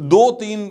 2-3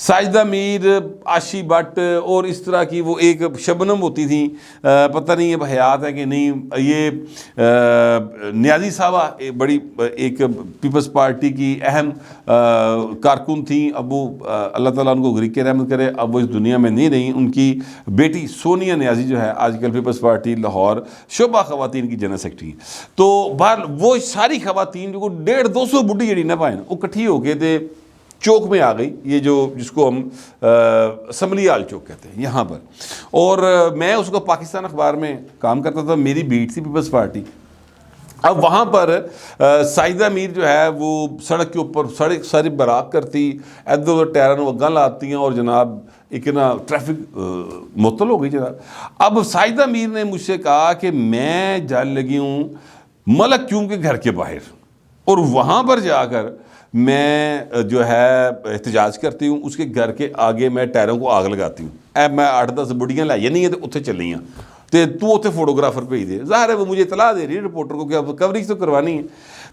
ساجدہ میر، عاشی but اور اس طرح کی وہ ایک شبنم ہوتی تھیں، پتہ نہیں اب حیات ہے کہ نہیں، یہ نیازی صاحبہ بڑی ایک پیپلز پارٹی کی اہم کارکن تھیں، اب وہ اللہ تعالیٰ ان کو غریق رحمت کرے، اب وہ اس دنیا میں نہیں رہیں۔ ان کی بیٹی سونیا نیازی جو ہے آج کل پیپلز پارٹی لاہور شعبہ خواتین کی جنرل سیکرٹری۔ تو بہر وہ ساری خواتین جو 150-200 بڈھی جڑی نہ پائیں وہ کٹھی ہو کے تھے چوک میں آ گئی، یہ جو جس کو ہم اسمبلی ہال چوک کہتے ہیں یہاں پر، اور میں اس کو پاکستان اخبار میں کام کرتا تھا، میری بیٹ تھی پیپلز پارٹی۔ اب وہاں پر ساجدہ میر جو ہے وہ سڑک کے اوپر سڑک ساری براق کرتی، ادھر ادھر ٹائروں وگاں لاتی ہیں، اور جناب ایک نا ٹریفک معطل ہو گئی جناب۔ اب ساجدہ میر نے مجھ سے کہا کہ میں جا لگی ہوں ملک کیوم کے گھر کے باہر، اور وہاں پر جا کر میں جو ہے احتجاج کرتی ہوں، اس کے گھر کے آگے میں ٹائروں کو آگ لگاتی ہوں۔ اب میں 8-10 بڑیاں لائیے نہیں ہیں تو اتنے چلی ہیں، تو اتنے فوٹوگرافر بھیج دے، ظاہر ہے وہ مجھے اطلاع دے رہی ہے رپورٹر کو کہ اب کوریج تو کروانی ہے۔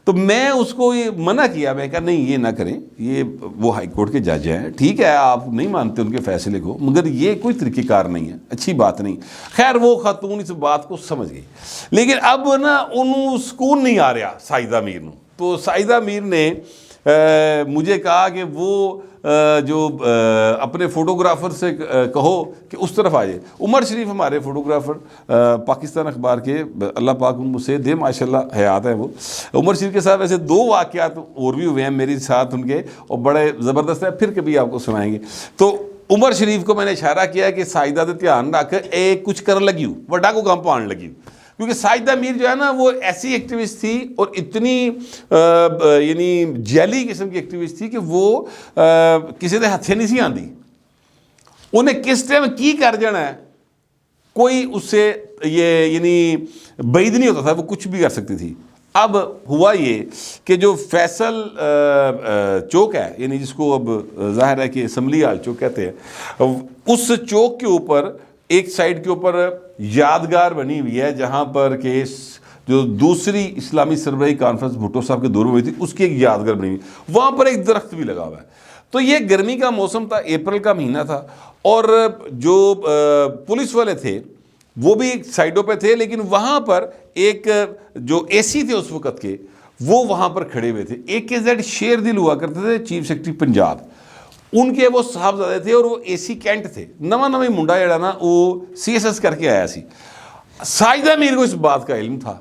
تو میں اس کو یہ منع کیا، میں کہا نہیں یہ نہ کریں، یہ وہ ہائی کورٹ کے جج ہیں، ٹھیک ہے آپ نہیں مانتے ان کے فیصلے کو، مگر یہ کوئی طریقہ کار نہیں ہے، اچھی بات نہیں۔ خیر وہ خاتون اس بات کو سمجھ گئی، لیکن اب نا انہوں سکون نہیں آ رہا ساجدہ میر نو۔ تو ساجدہ میر نے مجھے کہا کہ وہ جو اپنے فوٹوگرافر سے کہو کہ اس طرف آ جائے۔ عمر شریف ہمارے فوٹوگرافر پاکستان اخبار کے، اللہ پاک ان کو سے دے ماشاءاللہ حیات ہیں وہ، عمر شریف کے ساتھ ویسے 2 واقعات اور بھی ہوئے ہیں میرے ساتھ ان کے، اور بڑے زبردست ہیں، پھر کبھی آپ کو سنائیں گے۔ تو عمر شریف کو میں نے اشارہ کیا کہ ساجدہ دے دھیان رکھ، کچھ کرن لگی ہوں وڈا کو کام پان لگی ہوں، کیونکہ ساجدہ میر جو ہے نا وہ ایسی ایکٹیوسٹ تھی اور اتنی یعنی جیلی قسم کی ایکٹیوسٹ تھی کہ وہ کسی دے ہتھے نہیں سی آندی، انہیں کس ٹائم کی کر جانا ہے کوئی اس سے یہ یعنی بعید نہیں ہوتا تھا، وہ کچھ بھی کر سکتی تھی۔ اب ہوا یہ کہ جو فیصل چوک ہے، یعنی جس کو اب ظاہر ہے کہ اسمبلی ہال چوک کہتے ہیں، اس چوک کے اوپر ایک سائڈ کے اوپر یادگار بنی ہوئی ہے، جہاں پر کہ جو دوسری اسلامی سربراہی کانفرنس بھٹو صاحب کے دور میں ہوئی تھی اس کی ایک یادگار بنی ہوئی، وہاں پر ایک درخت بھی لگا ہوا ہے۔ تو یہ گرمی کا موسم تھا، اپریل کا مہینہ تھا، اور جو پولیس والے تھے وہ بھی سائڈوں پہ تھے، لیکن وہاں پر ایک جو اے سی تھے اس وقت کے وہ وہاں پر کھڑے ہوئے تھے۔ AKZ شیر دل ہوا کرتے تھے چیف سیکرٹری پنجاب، ان کے وہ صاحبزادے تھے، اور وہ AC کینٹ تھے، نواں منڈا جڑا نا وہ CSS کر کے آیا سی۔ ساجدہ میر کو اس بات کا علم تھا۔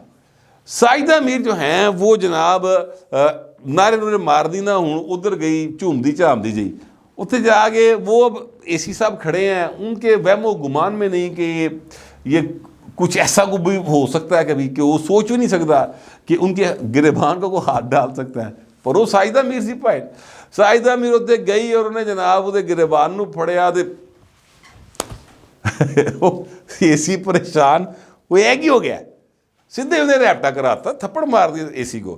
ساجدہ میر جو ہیں وہ جناب نعرے نورے مار دی نہ ہوں، ادھر گئی جھومدی جھامدی جی، اتنے جا کے وہ اب AC صاحب کھڑے ہیں، ان کے وہم و گمان میں نہیں کہ یہ کچھ ایسا کو بھی ہو سکتا ہے کبھی، کہ وہ سوچ بھی نہیں سکتا کہ ان کے گریبان کو کوئی ہاتھ ڈال سکتا ہے، پر وہ ساجدہ میر سی پائے۔ ساجدہ میر اتنے گئی اور انہیں جناب وہ گریبان نو پھڑیا، AC پریشان، وہ ایک ہی ہو گیا، سیدھے انہیں ریپٹا کراتا، تھپڑ مار دیا AC کو۔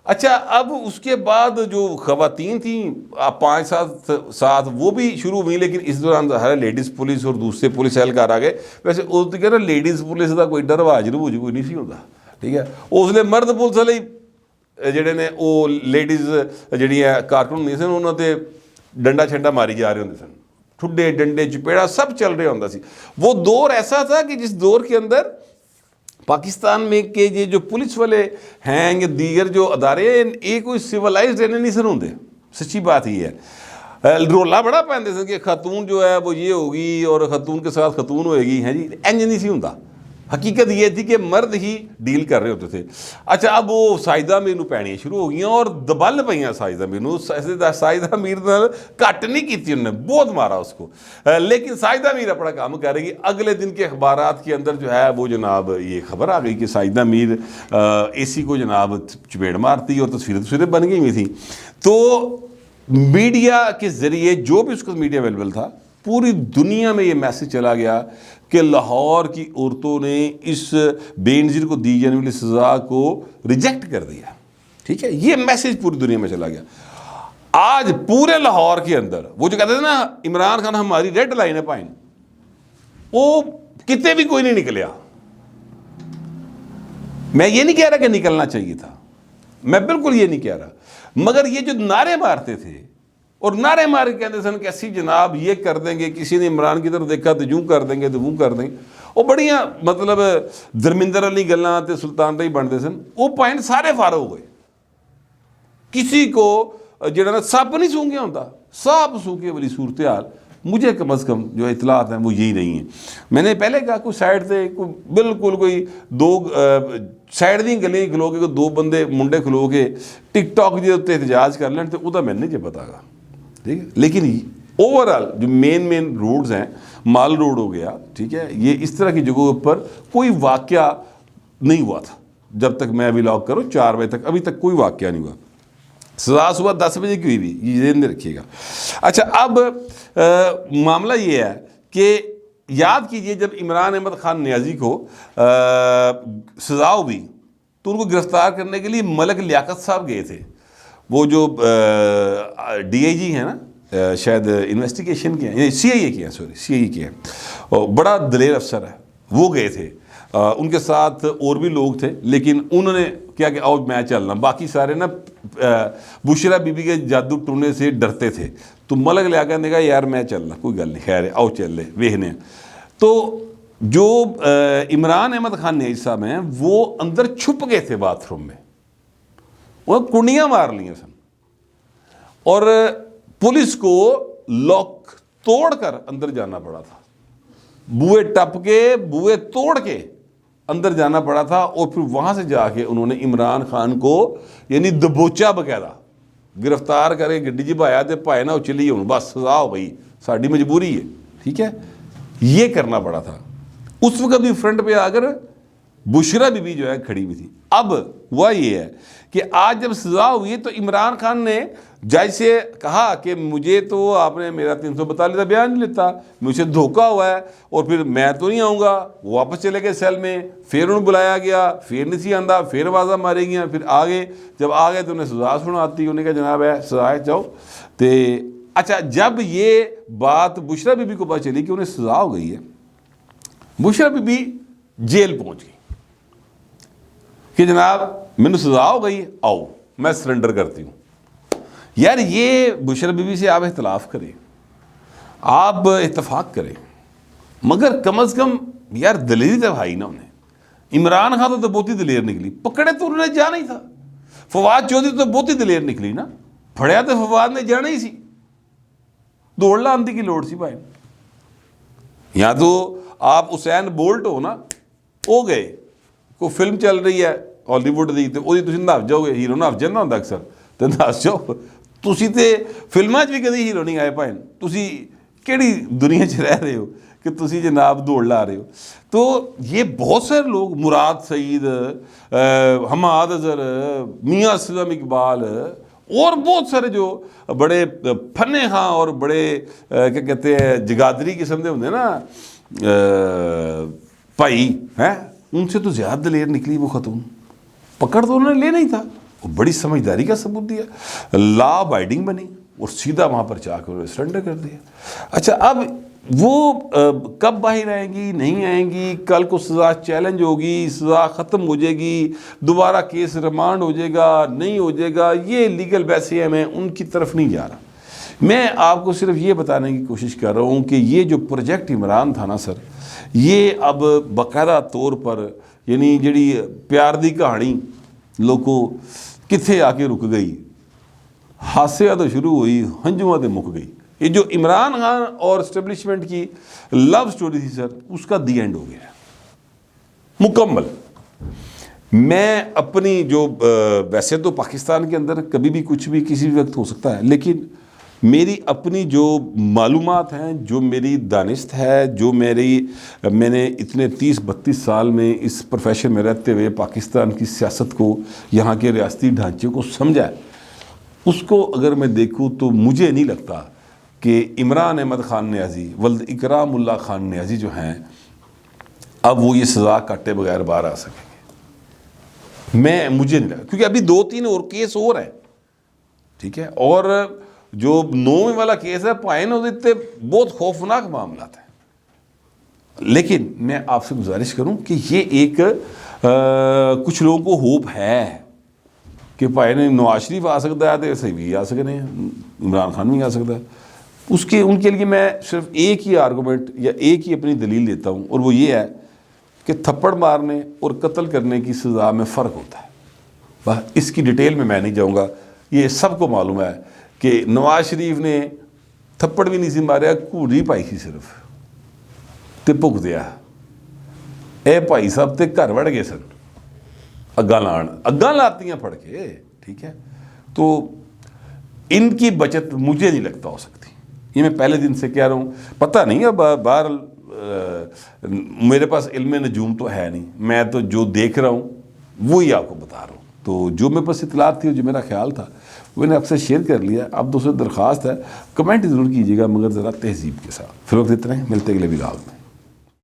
اچھا اب اس کے بعد جو خواتین تھیں 5-7 ساتھ وہ بھی شروع ہوئی، لیکن اس دوران ظاہر ہے لیڈیز پولیس اور دوسرے پولیس اہلکار آ گئے۔ ویسے اس کہہ رہا لیڈیز پولیس کا کوئی ڈر واجر ہوج کوئی نہیں سی ہوتا، ٹھیک ہے، اس لیے مرد پولیس والے جڑے نے وہ لیڈیز جڑی ہے کارکن نہیں سن، انہوں نے ڈنڈا چھنڈا ماری جا رہے ہوندے سن، ٹھڈے ڈنڈے چپیڑا سب چل رہا ہوندا سی۔ وہ دور ایسا تھا کہ جس دور کے اندر پاکستان میں کہ یہ جو پولیس والے ہیں یا دیگر جو ادارے ہیں یہ کوئی سیولائزڈ نہیں سن ہوندے، سچی بات یہ ہے۔ رولا بڑا پہنتے سن کہ خاتون جو ہے وہ یہ ہوگی اور خاتون کے ساتھ خاتون ہوئے گی، ہیں جی انج نہیں سی ہوندا۔ حقیقت یہ تھی کہ مرد ہی ڈیل کر رہے ہوتے تھے۔ اچھا اب وہ ساجدہ میر نو پینیاں شروع ہو گئیں اور دبل پئیاں ساجدہ میر نو، ساجدہ میر نال کٹ نہیں کیتی انہوں نے، بہت مارا اس کو، لیکن ساجدہ میر اپنا کام کر رہی۔ اگلے دن کے اخبارات کے اندر جو ہے وہ جناب یہ خبر آ گئی کہ ساجدہ میر AC کو جناب چپیڑ مارتی اور تصویریں بن گئی ہوئی تھیں۔ تو میڈیا کے ذریعے جو بھی اس کا میڈیا اویلیبل تھا، پوری دنیا میں یہ میسج چلا گیا کہ لاہور کی عورتوں نے اس بے نظیر کو دی جانے والی سزا کو ریجیکٹ کر دیا، ٹھیک ہے، یہ میسج پوری دنیا میں چلا گیا۔ آج پورے لاہور کے اندر وہ جو کہتے تھے نا عمران خان ہماری ریڈ لائن ہے پائن، وہ کتے بھی کوئی نہیں نکلیا۔ میں یہ نہیں کہہ رہا کہ نکلنا چاہیے تھا، میں بالکل یہ نہیں کہہ رہا، مگر یہ جو نعرے مارتے تھے اور نعرے مار کے کہتے سن کہ اسی جناب یہ کر دیں گے, کسی نے عمران کی طرف دیکھا تو یوں کر دیں گے تو وہ کر دیں گے, وہ بڑیاں مطلب درمندر علی گلاں تے سلطان رہی بنتے سن. وہ پوائنٹ سارے فارغ ہو گئے. کسی کو جڑا نا سپ نہیں سونگیا ہوتا, سانپ سونگے والی صورتحال مجھے کم از کم جو اطلاعات ہیں وہ یہی نہیں ہیں. میں نے پہلے کہا کوئی سائڈ تے کوئی بالکل کوئی دو سائڈ دی گلیاں کھلو کے کوئی دو بندے منڈے کھلو کے ٹک ٹاک دے اتنے احتجاج کر لین تو وہ میں نہیں پتا گا, ٹھیک ہے. لیکن اوور آل جو مین روڈز ہیں, مال روڈ ہو گیا, ٹھیک ہے, یہ اس طرح کی جگہوں پر کوئی واقعہ نہیں ہوا تھا جب تک میں ولاگ کروں 4 بجے تک, ابھی تک کوئی واقعہ نہیں ہوا. سزا صبح 10 بجے کی ہوئی بھی, یہ ذہن میں رکھیے گا. اچھا, اب معاملہ یہ ہے کہ یاد کیجئے جب عمران احمد خان نیازی کو سزا ہوئی تو ان کو گرفتار کرنے کے لیے ملک لیاقت صاحب گئے تھے. وہ جو ڈی آئی جی ہیں نا, شاید انویسٹیگیشن کے ہیں, سی آئی اے کے ہیں, سی آئی اے کے ہیں, بڑا دلیر افسر ہے, وہ گئے تھے. ان کے ساتھ اور بھی لوگ تھے, لیکن انہوں نے کیا کہ آؤ میں چلنا, باقی سارے نا بشرا بی بی کے جادو ٹونے سے ڈرتے تھے. تو ملک لیاقت نے کہا یار میں چلنا, کوئی گل نہیں, خیر ہے, آؤ چل لے ویخنے. تو جو عمران احمد خان نیازی صاحب ہیں وہ اندر چھپ گئے تھے باتھ روم میں, وہ کنڈیاں مار لیا سن, اور پولیس کو لاک توڑ کر اندر جانا پڑا تھا, بوئے ٹپ کے بوئے توڑ کے اندر جانا پڑا تھا. اور پھر وہاں سے جا کے انہوں نے عمران خان کو یعنی دبوچا باقاعدہ گرفتار کرے, گڈی جی بھایا تے پائے نہ چلی ہوں, بس سزا ہو گئی, ساری مجبوری ہے, ٹھیک ہے. یہ کرنا پڑا تھا. اس وقت بھی فرنٹ پہ آ کر بشرا بی بی جو ہے کھڑی ہوئی تھی. اب ہوا یہ ہے کہ آج جب سزا ہوئی تو عمران خان نے جج سے کہا کہ مجھے تو آپ نے میرا 342 کا بیان نہیں لیتا, مجھے دھوکہ ہوا ہے, اور پھر میں تو نہیں آؤں گا. واپس چلے گئے سیل میں, پھر انہوں بلایا گیا, پھر نہیں سی آندا, پھر آوازاں ماری گیا, پھر آگے جب آ گئے تو انہیں سزا سناتی, انہیں کہا جناب ہے سزا ہے جاؤ. اچھا, جب یہ بات بشرا بی بی کو پتہ چلی کہ انہیں سزا ہو گئی ہے, بشرا بی بی جیل پہنچ گئی کہ جناب مجھے سزا ہو گئی, آؤ میں سرنڈر کرتی ہوں. یار یہ بشرا بی بی سے آپ اختلاف کریں, آپ اتفاق کریں, مگر کم از کم یار دلیری تو بھائی نا انہیں. عمران خان تو بہت ہی دلیر نکلی, پکڑے تو انہوں نے جانا ہی تھا. فواد چودھری تو بہت ہی دلیر نکلی نا, پھڑیا تو فواد نے جانا ہی سی, دوڑ لاندی کی لوڑ سی بھائی. یا تو آپ حسین بولٹ ہو نا, ہو گئے, کوئی فلم چل رہی ہے ہالی ووڈ دی تو وہی تسی نس جاؤ گے, ہیرو نس جانا ہوتا اکثر, تو نس جاؤ. تسی تے فلماں بھی کدی ہیرو نہیں آئے بھائی, تسی کیڑی دنیا چ رہ رہے ہو کہ تسی جناب دوڑ لا رہے ہو. تو یہ بہت سارے لوگ, مراد سعید, حماد اظہر, میاں اسلم اقبال, اور بہت سارے جو بڑے فنے خاں اور بڑے کیا کہتے ہیں جگادری قسم دے ہوندے نا بھائی ہیں, ان سے تو زیادہ دلیر نکلی وہ خاتون. پکڑ تو انہوں نے لینا ہی تھا, وہ بڑی سمجھداری کا ثبوت دیا, لا ابائڈنگ بنی, اور سیدھا وہاں پر جا کے انہوں نے سرنڈر کر دیا. اچھا, اب وہ کب باہر آئیں گی, نہیں آئیں گی, کل کو سزا چیلنج ہوگی, سزا ختم ہو جائے گی, دوبارہ کیس ریمانڈ ہو جائے گا, نہیں ہو جائے گا, یہ لیگل بحثیں ہیں, میں ان کی طرف نہیں جا رہا. میں آپ کو صرف یہ بتانے کی کوشش کر رہا ہوں کہ یہ جو پروجیکٹ عمران تھا نا سر, یہ اب باقاعدہ طور پر یعنی جڑی پیار دی کہانی لوگوں کتھے آ کے رک گئی, ہاسیاں تو شروع ہوئی, ہنجواں تے مک گئی. یہ جو عمران خان اور اسٹیبلشمنٹ کی لو سٹوری تھی سر, اس کا دی اینڈ ہو گیا مکمل. میں اپنی جو ویسے تو پاکستان کے اندر کبھی بھی کچھ بھی کسی بھی وقت ہو سکتا ہے, لیکن میری اپنی جو معلومات ہیں, جو میری دانست ہے, جو میں نے اتنے 30-32 سال میں اس پروفیشن میں رہتے ہوئے پاکستان کی سیاست کو, یہاں کے ریاستی ڈھانچے کو سمجھا ہے, اس کو اگر میں دیکھوں تو مجھے نہیں لگتا کہ عمران احمد خان نیازی ولد اکرام اللہ خان نیازی جو ہیں اب وہ یہ سزا کاٹے بغیر باہر آ سکیں گے. مجھے نہیں لگا, کیونکہ ابھی 2-3 اور کیس اور ہیں, ٹھیک ہے, اور جو 9ویں والا کیس ہے پائن ہوتے بہت خوفناک معاملات ہیں. لیکن میں آپ سے گزارش کروں کہ یہ ایک کچھ لوگوں کو ہوپ ہے کہ بھائی نے نواز شریف آ سکتا ہے تو ایسے بھی آ سکتے ہیں، عمران خان بھی آ سکتا ہے. ان کے لیے میں صرف ایک ہی آرگومنٹ یا ایک ہی اپنی دلیل دیتا ہوں، اور وہ یہ ہے کہ تھپڑ مارنے اور قتل کرنے کی سزا میں فرق ہوتا ہے. بس اس کی ڈیٹیل میں نہیں جاؤں گا، یہ سب کو معلوم ہے کہ نواز شریف نے تھپڑ بھی نہیں سی ماریا، گھوڑی پائی سی صرف تے بھگ دیا. اے بھائی صاحب تے گھر وڑ گئے سن اگاں لاتی پڑ کے، ٹھیک ہے. تو ان کی بچت مجھے نہیں لگتا ہو سکتی، یہ میں پہلے دن سے کہہ رہا ہوں. پتہ نہیں ہے باہر میرے پاس علم نجوم تو ہے نہیں، میں تو جو دیکھ رہا ہوں وہی آپ کو بتا رہا ہوں. تو جو میرے پاس اطلاعات تھی، جو میرا خیال تھا وہ میں نے آپ سے شیئر کر لیا. اب دوسرے درخواست ہے کمنٹ ضرور کیجیے گا، مگر ذرا تہذیب کے ساتھ. فی الوقت اتنا ہی، ملتے اگلے ولاگ میں.